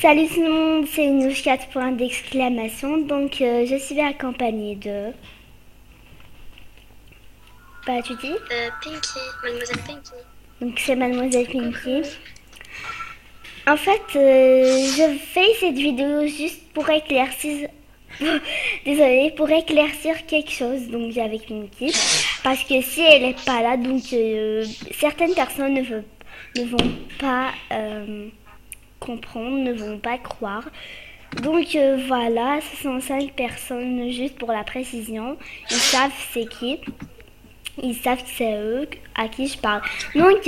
Salut tout le monde, c'est une 4 points d'exclamation. Donc je suis accompagnée de... Bah tu dis Pinky, Mademoiselle Pinky. Donc c'est Mademoiselle Pinky. Coucou. En fait, je fais cette vidéo juste pour éclaircir... Désolée, pour éclaircir quelque chose donc avec Pinky. Parce que si elle n'est pas là, donc certaines personnes ne vont pas comprendre, ne vont pas croire. Donc voilà, ce sont 5 personnes, juste pour la précision. Ils savent c'est qui. Ils savent que c'est eux à qui je parle. Donc,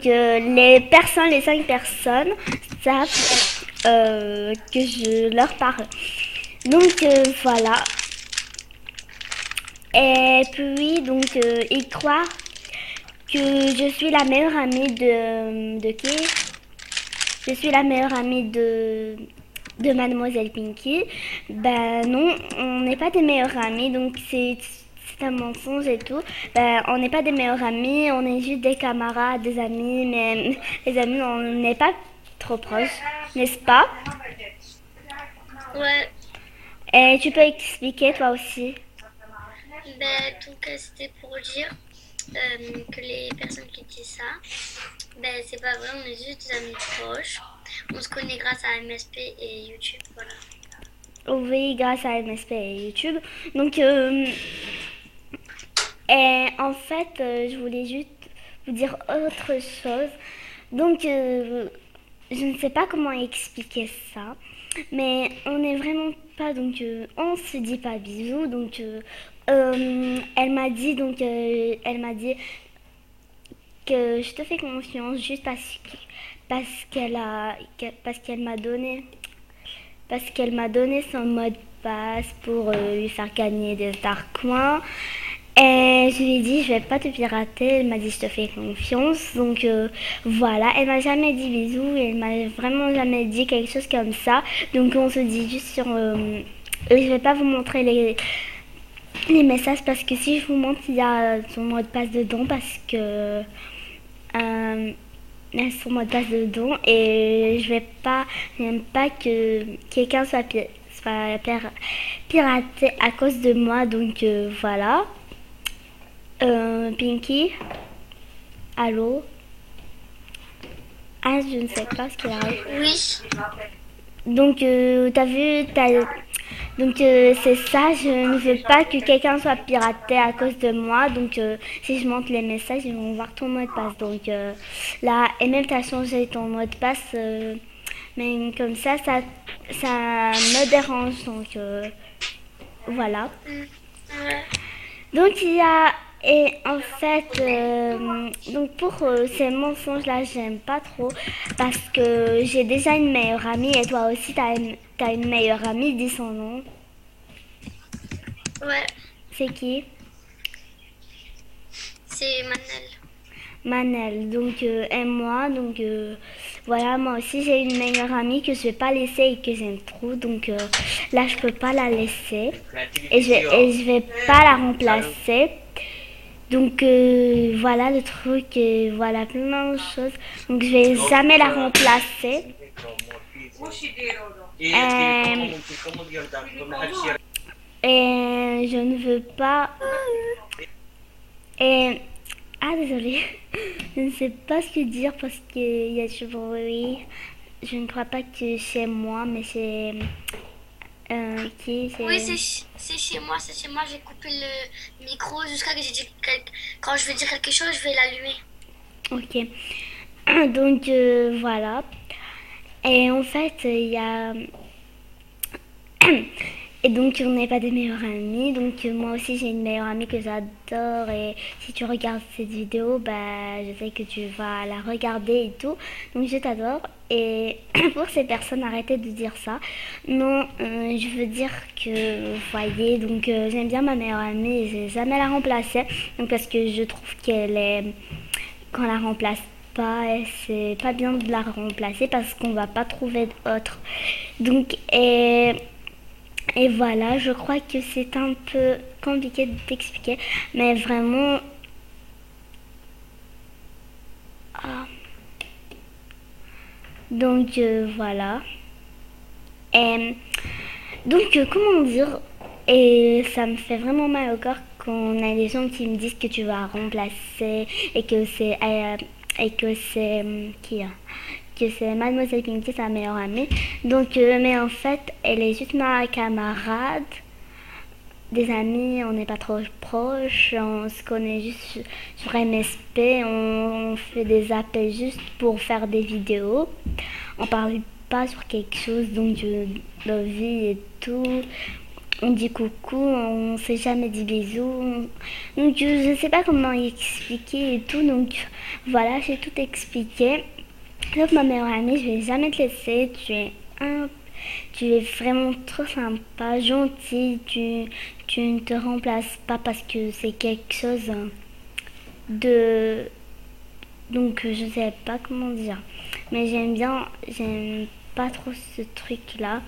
les 5 personnes savent que je leur parle. Donc voilà. Et puis, donc, ils croient que je suis la meilleure amie de qui? Je suis la meilleure amie de Mademoiselle Pinky. Ben non, on n'est pas des meilleures amies, donc c'est un mensonge et tout. Ben, on n'est pas des meilleures amies, on est juste des camarades, des amis, mais les amis, on n'est pas trop proches, n'est-ce pas? Ouais, Et tu peux expliquer toi aussi. donc c'était pour dire que les personnes qui disent ça, c'est pas vrai, on est juste des amis proches. On se connaît grâce à MSP et YouTube, voilà. Oui, grâce à MSP et YouTube. Donc, et en fait, je voulais juste vous dire autre chose. Donc, je ne sais pas comment expliquer ça, mais on n'est vraiment pas, donc on se dit pas bisous. Donc, elle m'a dit, que je te fais confiance juste parce qu'elle m'a donné son mot de passe pour lui faire gagner des dark-coins. Et je lui ai dit, je vais pas te pirater. Elle m'a dit, je te fais confiance. Donc voilà, elle m'a jamais dit bisous. Elle m'a vraiment jamais dit quelque chose comme ça. Donc on se dit juste sur... et je vais pas vous montrer les messages parce que si je vous montre, il y a son mot de passe dedans parce que... son mot de passe dedans et j'aime pas que quelqu'un soit piraté à cause de moi, donc voilà. Pinky, allô? Ah, je ne sais pas ce qu'il arrive. Oui, Donc, donc c'est ça, je ne veux pas que quelqu'un soit piraté à cause de moi. Donc si je montre les messages, ils vont voir ton mot de passe. Donc là, et même tu as changé ton mot de passe, mais comme ça me dérange. Donc voilà. ouais. Donc il y a et en fait donc pour ces mensonges là j'aime pas trop parce que j'ai déjà une meilleure amie et toi aussi t'as une meilleure amie, dis son nom. Ouais, C'est qui? c'est Manel. Manel. Donc et moi donc voilà, moi aussi j'ai une meilleure amie que je vais pas laisser et que j'aime trop, donc là je peux pas la laisser et je vais pas la remplacer. Donc voilà le truc, voilà plein de choses. Donc je vais jamais la remplacer. Euh, et je ne veux pas. Et ah désolée, je ne sais pas ce que dire parce qu'il y a du bruit. Je ne crois pas que chez moi, mais c'est qui Oui, c'est. c'est chez moi, c'est chez moi. J'ai coupé le micro jusqu'à que j'ai dit quand je veux dire quelque chose, je vais l'allumer. Ok. Donc voilà. Et en fait, il y a et donc on n'est pas des meilleurs amis. Donc moi aussi j'ai une meilleure amie que j'adore et si tu regardes cette vidéo, bah je sais que tu vas la regarder et tout. Donc je t'adore et pour ces personnes arrêtez de dire ça. Non, je veux dire que vous voyez, donc j'aime bien ma meilleure amie et je vais jamais la remplacer. Donc parce que je trouve qu'elle est qu'on la remplace pas et c'est pas bien de la remplacer parce qu'on va pas trouver d'autres. Donc et voilà, je crois que c'est un peu compliqué de t'expliquer, mais vraiment... Ah. Donc voilà. Et donc comment dire, et ça me fait vraiment mal au cœur quand on a des gens qui me disent que tu vas remplacer et que c'est Mademoiselle Pinky, sa meilleure amie. Donc mais en fait, elle est juste ma camarade. Des amis, on n'est pas trop proches, on se connaît juste sur MSP, on fait des appels juste pour faire des vidéos. On parle pas sur quelque chose donc de la vie et tout. On dit coucou, on s'est jamais dit bisous. Donc je sais pas comment expliquer et tout, donc voilà, j'ai tout expliqué. Donc ma meilleure amie, je vais jamais te laisser, tu es vraiment trop sympa, gentil, tu ne te remplaces pas parce que c'est quelque chose de... Donc je sais pas comment dire. Mais j'aime pas trop ce truc-là.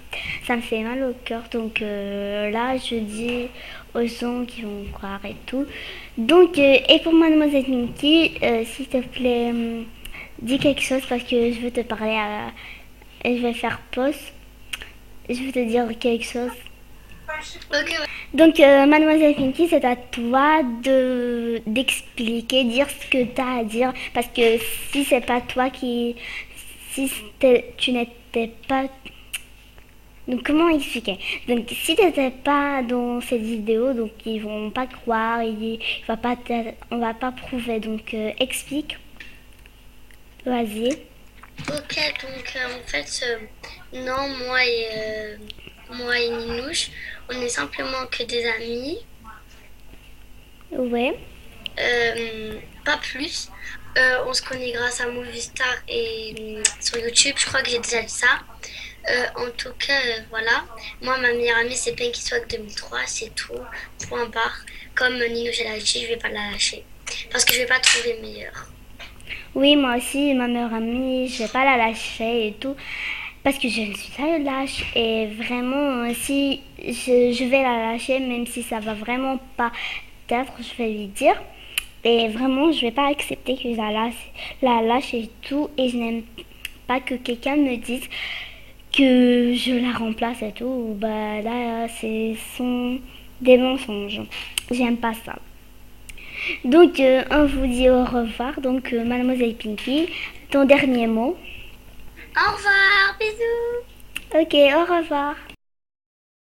Ça me fait mal au cœur. Donc là, je dis aux gens qui vont croire et tout. Donc, et pour Mademoiselle Minky, s'il te plaît, dis quelque chose parce que je veux te parler à... Je vais faire pause. Je veux te dire quelque chose. Ok, ouais. Donc, Mademoiselle Pinky, c'est à toi d'expliquer, dire ce que tu as à dire. Parce que si c'est pas toi qui... Si tu n'étais pas... Donc, comment expliquer? Donc, si tu n'étais pas dans cette vidéo, donc ils vont pas croire, on va pas prouver. Donc, explique. Vas-y. Ok, donc en fait, non, moi et Ninouche, on est simplement que des amis, Ouais. pas plus. On se connaît grâce à Movistar et sur YouTube, je crois que j'ai déjà dit ça. En tout cas, voilà. Moi, ma meilleure amie, c'est Pinky Swag 2003, c'est tout. Point barre. Comme Ninouche, elle a lâché, je vais pas la lâcher. Parce que je vais pas trouver meilleure. Oui, moi aussi, ma meilleure amie, je vais pas la lâcher et tout. Parce que je ne suis pas lâche. Et vraiment, si je vais la lâcher, même si ça va vraiment pas être, je vais lui dire. Et vraiment, je vais pas accepter que la lâche et tout. Et je n'aime pas que quelqu'un me dise que je la remplace et tout. Bah là, c'est sont des mensonges. J'aime pas ça. Donc, on vous dit au revoir. Donc, Mademoiselle Pinky, ton dernier mot. Au revoir, bisous. Ok, au revoir.